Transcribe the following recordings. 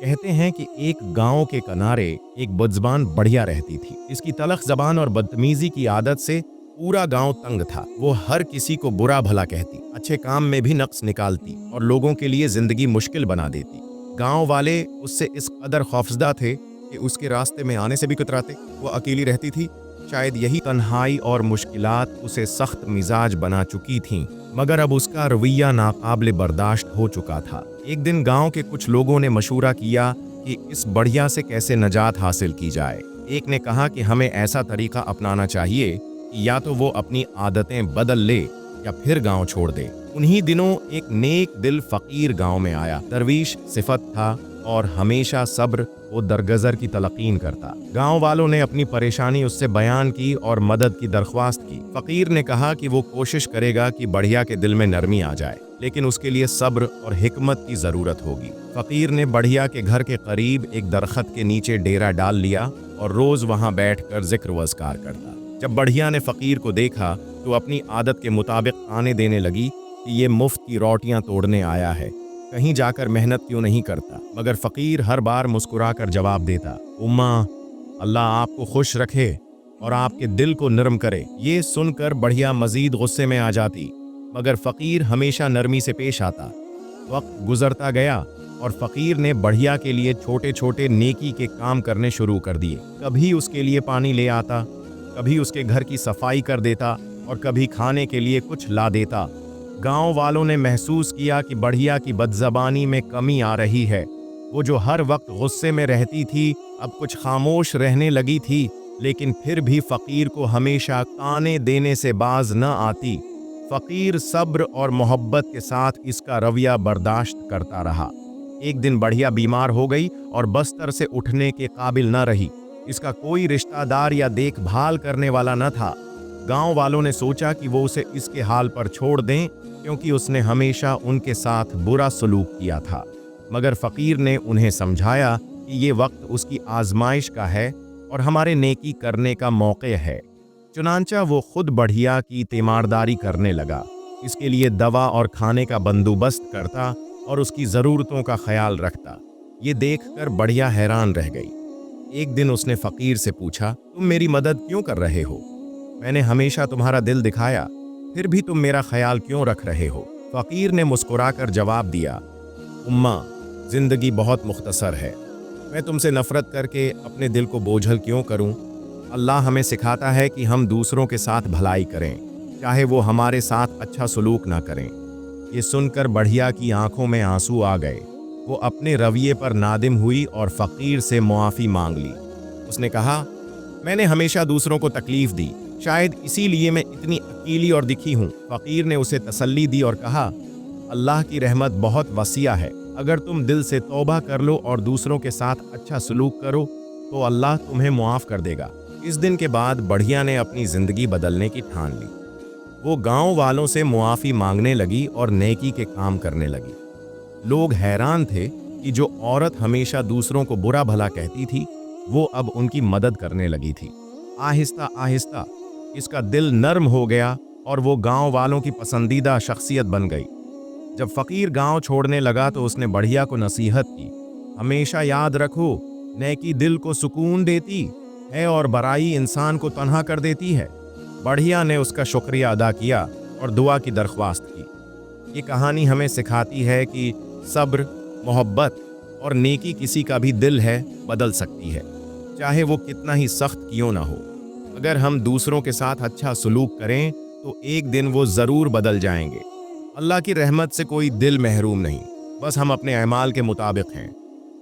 کہتے ہیں کہ ایک گاؤں کے کنارے ایک بدزبان بڑھیا رہتی تھی۔ اس کی تلخ زبان اور بدتمیزی کی عادت سے پورا گاؤں تنگ تھا۔ وہ ہر کسی کو برا بھلا کہتی، اچھے کام میں بھی نقص نکالتی اور لوگوں کے لیے زندگی مشکل بنا دیتی۔ گاؤں والے اس سے اس قدر خوفزدہ تھے کہ اس کے راستے میں آنے سے بھی کتراتے۔ وہ اکیلی رہتی تھی، شاید یہی تنہائی اور مشکلات اسے سخت مزاج بنا چکی تھیں، مگر اب اس کا رویہ ناقابل برداشت ہو چکا تھا۔ ایک دن گاؤں کے کچھ لوگوں نے مشورہ کیا کہ اس بڑھیا سے کیسے نجات حاصل کی جائے۔ ایک نے کہا کہ ہمیں ایسا طریقہ اپنانا چاہیے کہ یا تو وہ اپنی عادتیں بدل لے یا پھر گاؤں چھوڑ دے۔ انہی دنوں ایک نیک دل فقیر گاؤں میں آیا۔ درویش صفت تھا اور ہمیشہ صبر و درگزر کی تلقین کرتا۔ گاؤں والوں نے اپنی پریشانی اس سے بیان کی اور مدد کی درخواست کی۔ فقیر نے کہا کہ وہ کوشش کرے گا کہ بڑھیا کے دل میں نرمی آ جائے، لیکن اس کے لیے صبر اور حکمت کی ضرورت ہوگی۔ فقیر نے بڑھیا کے گھر کے قریب ایک درخت کے نیچے ڈیرا ڈال لیا اور روز وہاں بیٹھ کر ذکر و اذکار کرتا۔ جب بڑھیا نے فقیر کو دیکھا تو اپنی عادت کے مطابق آنے دینے لگی کہ یہ مفت کی روٹیاں توڑنے آیا ہے، کہیں جا کر محنت کیوں نہیں کرتا؟ مگر فقیر ہر بار مسکرا کر جواب دیتا، اماں، اللہ آپ کو خوش رکھے اور آپ کے دل کو نرم کرے۔ یہ سن کر بڑھیا مزید غصے میں آ جاتی، مگر فقیر ہمیشہ نرمی سے پیش آتا۔ وقت گزرتا گیا اور فقیر نے بڑھیا کے لیے چھوٹے چھوٹے نیکی کے کام کرنے شروع کر دیے۔ کبھی اس کے لیے پانی لے آتا، کبھی اس کے گھر کی صفائی کر دیتا اور کبھی کھانے کے لیے کچھ لا دیتا۔ گاؤں والوں نے محسوس کیا کہ بڑھیا کی بدزبانی میں کمی آ رہی ہے۔ وہ جو ہر وقت غصے میں رہتی تھی اب کچھ خاموش رہنے لگی تھی، لیکن پھر بھی فقیر کو ہمیشہ تانے دینے سے باز نہ آتی۔ فقیر صبر اور محبت کے ساتھ اس کا رویہ برداشت کرتا رہا۔ ایک دن بڑھیا بیمار ہو گئی اور بستر سے اٹھنے کے قابل نہ رہی۔ اس کا کوئی رشتہ دار یا دیکھ بھال کرنے والا نہ تھا۔ گاؤں والوں نے سوچا کہ وہ اسے اس کے حال پر چھوڑ دیں، کیونکہ اس نے ہمیشہ ان کے ساتھ برا سلوک کیا تھا۔ مگر فقیر نے انہیں سمجھایا کہ یہ وقت اس کی آزمائش کا ہے اور ہمارے نیکی کرنے کا موقع ہے۔ چنانچہ وہ خود بڑھیا کی تیمارداری کرنے لگا، اس کے لیے دوا اور کھانے کا بندوبست کرتا اور اس کی ضرورتوں کا خیال رکھتا۔ یہ دیکھ کر بڑھیا حیران رہ گئی۔ ایک دن اس نے فقیر سے پوچھا، تم میری مدد کیوں کر رہے ہو؟ میں نے ہمیشہ تمہارا دل دکھایا، پھر بھی تم میرا خیال کیوں رکھ رہے ہو؟ فقیر نے مسکرا کر جواب دیا، اماں، زندگی بہت مختصر ہے، میں تم سے نفرت کر کے اپنے دل کو بوجھل کیوں کروں؟ اللہ ہمیں سکھاتا ہے کہ ہم دوسروں کے ساتھ بھلائی کریں، چاہے وہ ہمارے ساتھ اچھا سلوک نہ کریں۔ یہ سن کر بڑھیا کی آنکھوں میں آنسو آ گئے۔ وہ اپنے رویے پر نادم ہوئی اور فقیر سے معافی مانگ لی۔ اس نے کہا، میں نے ہمیشہ دوسروں کو تکلیف دی، شاید اسی لیے میں اتنی اکیلی اور دکھی ہوں۔ فقیر نے اسے تسلی دی اور کہا، اللہ کی رحمت بہت وسیع ہے، اگر تم دل سے توبہ کر لو اور دوسروں کے ساتھ اچھا سلوک کرو تو اللہ تمہیں معاف کر دے گا۔ اس دن کے بعد بڑھیا نے اپنی زندگی بدلنے کی ٹھان لی۔ وہ گاؤں والوں سے معافی مانگنے لگی اور نیکی کے کام کرنے لگی۔ لوگ حیران تھے کہ جو عورت ہمیشہ دوسروں کو برا بھلا کہتی تھی، وہ اب ان کی مدد کرنے لگی تھی۔ آہستہ آہستہ اس کا دل نرم ہو گیا اور وہ گاؤں والوں کی پسندیدہ شخصیت بن گئی۔ جب فقیر گاؤں چھوڑنے لگا تو اس نے بڑھیا کو نصیحت کی، ہمیشہ یاد رکھو، نیکی دل کو سکون دیتی ہے اور برائی انسان کو تنہا کر دیتی ہے۔ بڑھیا نے اس کا شکریہ ادا کیا اور دعا کی درخواست کی۔ یہ کہانی ہمیں سکھاتی ہے کہ صبر، محبت اور نیکی کسی کا بھی دل ہے بدل سکتی ہے، چاہے وہ کتنا ہی سخت کیوں نہ ہو۔ اگر ہم دوسروں کے ساتھ اچھا سلوک کریں تو ایک دن وہ ضرور بدل جائیں گے۔ اللہ کی رحمت سے کوئی دل محروم نہیں، بس ہم اپنے اعمال کے مطابق ہیں۔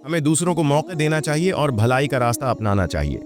ہمیں دوسروں کو موقع دینا چاہیے اور بھلائی کا راستہ اپنانا چاہیے۔